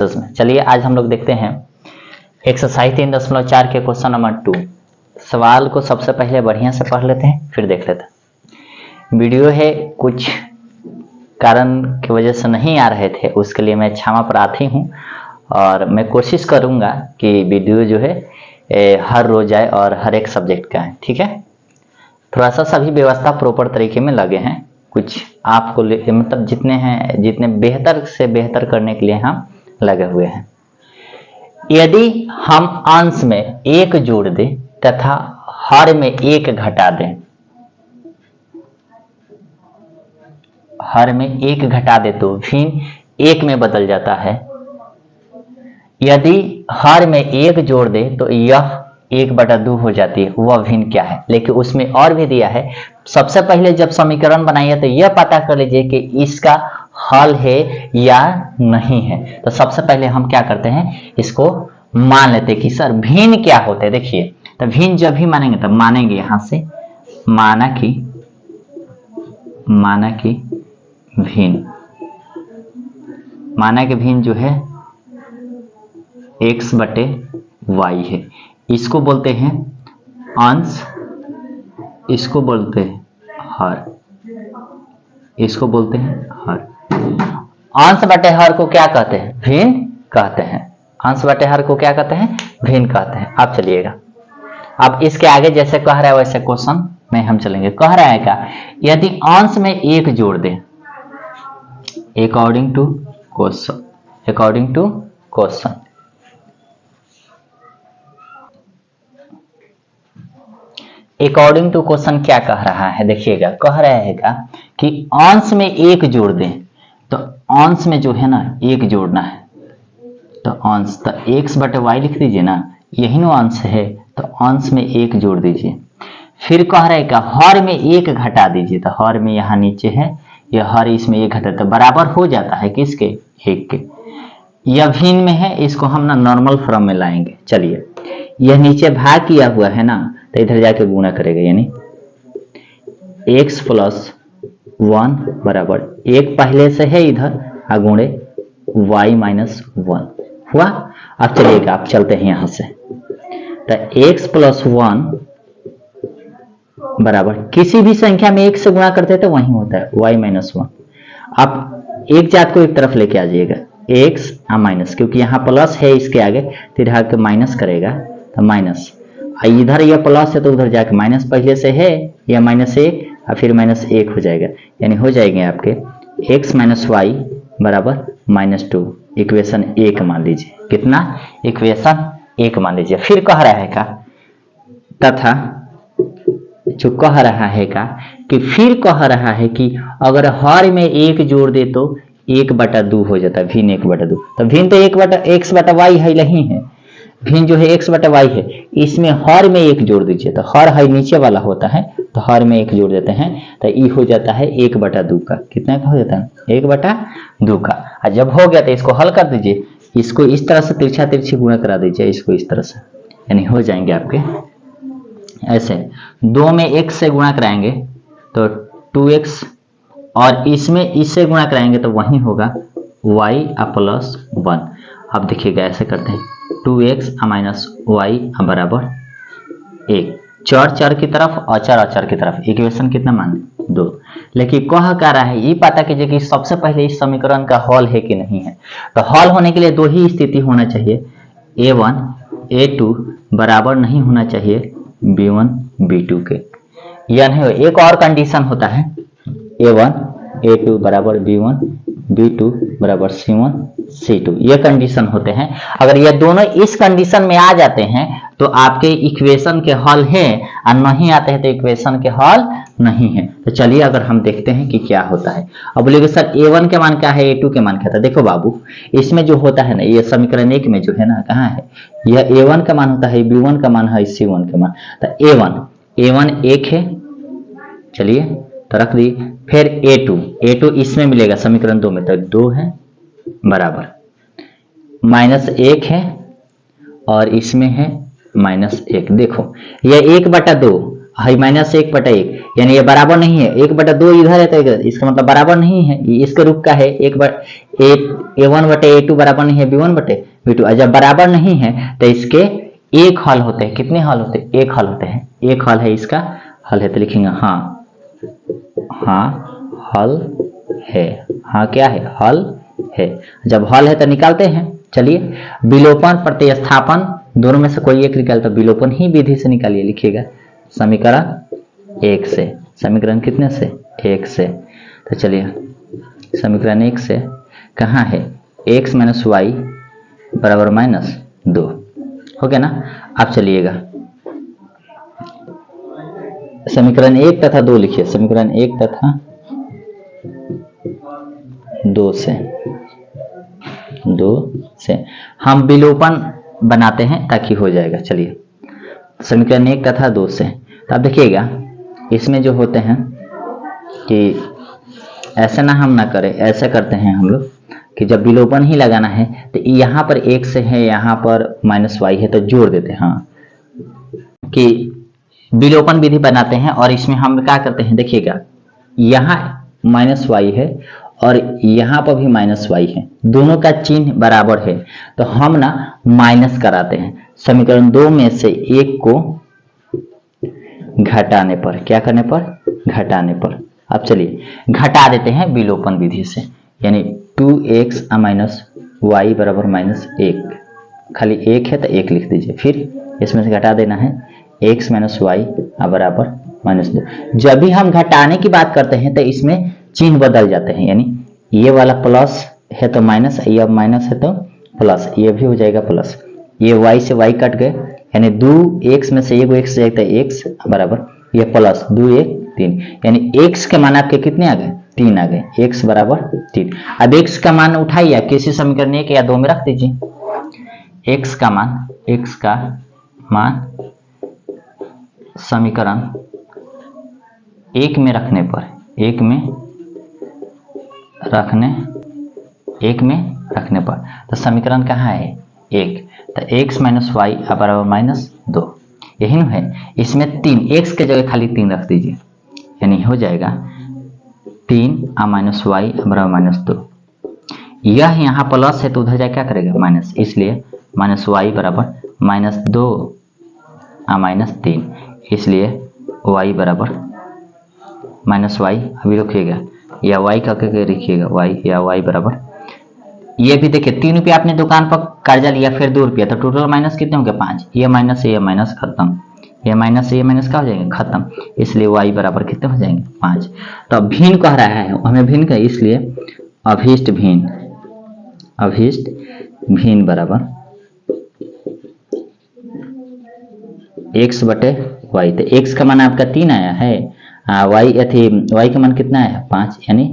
में। चलिए आज हम लोग देखते हैं एक्सरसाइज 3.4 के क्वेश्चन नंबर 2। सवाल को सबसे पहले बढ़िया से पढ़ लेते हैं, फिर देख लेते हैं। वीडियो है कुछ कारण की वजह से नहीं आ रहे थे, उसके लिए मैं क्षमा प्रार्थी हूँ और मैं कोशिश करूँगा कि वीडियो जो है हर रोज आए और हर एक सब्जेक्ट का है। ठीक है, थोड़ा सा सभी व्यवस्था प्रॉपर तरीके में लगे हैं, कुछ आपको मतलब जितने बेहतर से बेहतर करने के लिए हम लगे हुए हैं। यदि हम अंश में 1 जोड़ दें तथा हर में 1 घटा दें, हर में 1 घटा दे तो भिन्न 1 में बदल जाता है। यदि हर में 1 जोड़ दे तो यह 1/2 हो जाती है। वह भिन्न क्या है? लेकिन उसमें और भी दिया है। सबसे पहले जब समीकरण बनाइए तो यह पता कर लीजिए कि इसका हल है या नहीं है। तो सबसे पहले हम क्या करते हैं, इसको मान लेते हैं कि सर भिन्न क्या होते हैं। देखिए, तो भिन्न जब भी मानेंगे तब मानेंगे यहां से माना कि भिन्न, माना कि भिन्न जो है x/y है। इसको बोलते हैं अंश, इसको बोलते हैं हर, इसको बोलते हैं हर। अंश बटे हर को क्या कहते हैं? भिन्न कहते हैं। अंश बटे हर को क्या कहते हैं? भिन्न कहते हैं। अब चलिएगा, अब इसके आगे जैसे कह रहा है वैसे क्वेश्चन में हम चलेंगे। कह रहा है क्या, यदि अंश में 1 जोड़ दें according to question, according to question, according to question क्या कह रहा है? देखिएगा, कह रहा है कि अंश में 1 जोड़ दें, तो अंश में जो है ना 1 जोड़ना है, तो अंश तो x/y लिख दीजिए ना, यही ना अंश है, तो अंश में 1 जोड़ दीजिए। फिर कह रहा है कि हर में 1 घटा दीजिए, तो हर में यहाँ नीचे है, यह हर इसमें 1 घटा तो बराबर हो जाता है किसके? 1 के। यह भिन्न में है, इसको हम ना नॉर्मल फॉर्म में लाएंगे। चलिए, यह नीचे भाग किया हुआ है ना, तो इधर जाके गुणा करेगा, यानी x + 1 बराबर 1 पहले से है इधर, गुणे y - 1 हुआ। अब चलिएगा, आप चलते हैं यहां से, तो x + 1 बराबर किसी भी संख्या में 1 से गुणा करते हैं तो वही होता है y - 1। आप एक जात को एक तरफ लेके आ जाइएगा, x माइनस, क्योंकि यहाँ प्लस है इसके आगे, तो इधर आके माइनस करेगा, तो माइनस, इधर यह प्लस है तो उधर जाके माइनस पहले से है, यह -1 और फिर -1 हो जाएगा, यानी हो जाएंगे आपके x - y बराबर -2। इक्वेशन 1 मान लीजिए। कितना? इक्वेशन 1 मान लीजिए। फिर कह रहा है का, तथा जो कह रहा है का कि फिर कह रहा है कि अगर हर में 1 जोड़ दे तो 1/2 हो जाता है, भिन्न 1/2। तो भिन्न तो x/y है नहीं है, भिन्न जो है x/y है, इसमें हर में 1 जोड़ दीजिए, तो हर है नीचे वाला होता है, तो हर में 1 जोड़ देते हैं, तो ये हो जाता है 1/2 का। कितना का हो जाता है? 1/2 का। और जब हो गया तो इसको हल कर दीजिए, इसको इस तरह से तिरछा तिरछी गुणा करा दीजिए, इसको इस तरह से, यानी हो जाएंगे आपके ऐसे। 2 में x से गुणा कराएंगे तो 2x, और इसमें इससे गुणा कराएंगे तो वही होगा y + 1। अब देखिएगा, ऐसे करते हैं, 2x - y बराबर 1, चर की तरफ, अचर की तरफ। इक्वेशन कितना मान? 2। लेकिन कह क्या रहा है, ये पता कीजिए कि सबसे पहले इस समीकरण का हल है कि नहीं है। तो हल होने के लिए 2 ही स्थिति होना चाहिए, a1 a2 बराबर नहीं होना चाहिए b1 b2 के, या नहीं। एक और कंडीशन होता है, a1 a2 बराबर b1 b2 बराबर c1 c2, ये कंडीशन होते हैं। अगर ये दोनों इस कंडीशन में आ जाते हैं तो आपके इक्वेशन के हल है, और नहीं आते हैं तो इक्वेशन के हल नहीं है। तो चलिए अगर हम देखते हैं कि क्या होता है। अब बोलेगे सर a1 के मान क्या है, a2 के मान क्या था? देखो बाबू, इसमें जो होता है ना, ये समीकरण 1 में जो है ना, कहाँ है, यह a1 का मान होता है, b1 का मान है, c1 का मान। तो a1 1 है, चलिए तो रख दी। फिर a2 इसमें मिलेगा समीकरण 2 में, तो 2 है बराबर -1 है, और इसमें है -1। देखो यह 1/2, हाई माइनस 1/1, यानी ये बराबर नहीं है। 1/2 इधर है तो इसका मतलब बराबर नहीं है, इसके रूप का है। A1/A2 बराबर नहीं है B1/B2। और जब बराबर नहीं है तो इसके एक हल होते हैं। कितने हल होते हैं? एक हल होते हैं। एक हल है, इसका हल है तो लिखेंगे हाँ, हाँ हल है। हाँ क्या है? हल है। जब हल है तो निकालते हैं। चलिए, विलोपन प्रतिस्थापन दोनों में से कोई एक निकाल, तो विलोपन ही विधि से निकालिए। लिखिएगा समीकरण 1 से। समीकरण कितने से? 1 से। तो चलिए समीकरण 1 से कहाँ है? x - y बराबर -2 हो गया ना। अब चलिएगा समीकरण 1 तथा 2 लिखिए। समीकरण 1 तथा 2 से हम विलोपन बनाते हैं ताकि हो जाएगा। चलिए समीकरण 1 तथा 2 से, तो आप देखिएगा इसमें जो होते हैं कि ऐसा ना हम ना करें, ऐसा करते हैं हम लोग कि जब विलोपन ही लगाना है तो यहाँ पर x है, यहाँ पर -y है, तो जोड़ देते हैं। हाँ, कि विलोपन विधि बनाते हैं और इसमें हम क्या करते हैं? देखिएगा यहाँ -y है और यहाँ पर भी -y है, दोनों का चिन्ह बराबर है, तो हम ना माइनस कराते हैं। समीकरण 2 में से एक को घटाने पर, क्या करने पर? घटाने पर। अब चलिए घटा देते हैं विलोपन विधि से, यानी 2x - y बराबर -1। खाली 1 है तो 1 लिख दीजिए। फिर इसमें से घटा देना है x - y बराबर -2। जब भी हम घटाने की बात करते हैं तो इसमें चिन्ह बदल जाते हैं, यानी ये वाला प्लस है तो माइनस, ये माइनस है तो प्लस, ये भी हो जाएगा प्लस। ये y से y कट गए, यानी 2x में से एक x जाएगा x बराबर ये प्लस 2 1 3, यानी x के मान आपके कितने आ गए? 3 आ गए। x बराबर 3। अब x का मान उठाइए, किसी समीकरण 1 या 2 में रख दीजिए। x का मान समीकरण 1 में रखने पर, 1 में रखने पर, तो समीकरण कहाँ है? 1। तो x - y बराबर -2, यही ना है। इसमें 3, x के जगह खाली 3 रख दीजिए, यानी हो जाएगा 3 - y बराबर -2। यह यहाँ प्लस है तो उधर जाए क्या करेगा? माइनस, इसलिए -y बराबर -2 -3, इसलिए y बराबर -y अभी रखिएगा, या y का करके लिखिएगा, y या y बराबर, ये भी देखिए 3 रुपये आपने दुकान पर कर्जा लिया, फिर 2 रुपया, तो टोटल माइनस कितने होंगे? 5। ये माइनस खत्म, ये माइनस क्या हो जाएंगे? खत्म। इसलिए y बराबर कितने हो जाएंगे? 5। तो अब भिन्न कह रहा है हमें, भिन्न का, इसलिए अभीष्ट भिन्न बराबर x/y। तो x का मान आपका 3 आया है, y का मान कितना आया? 5, यानी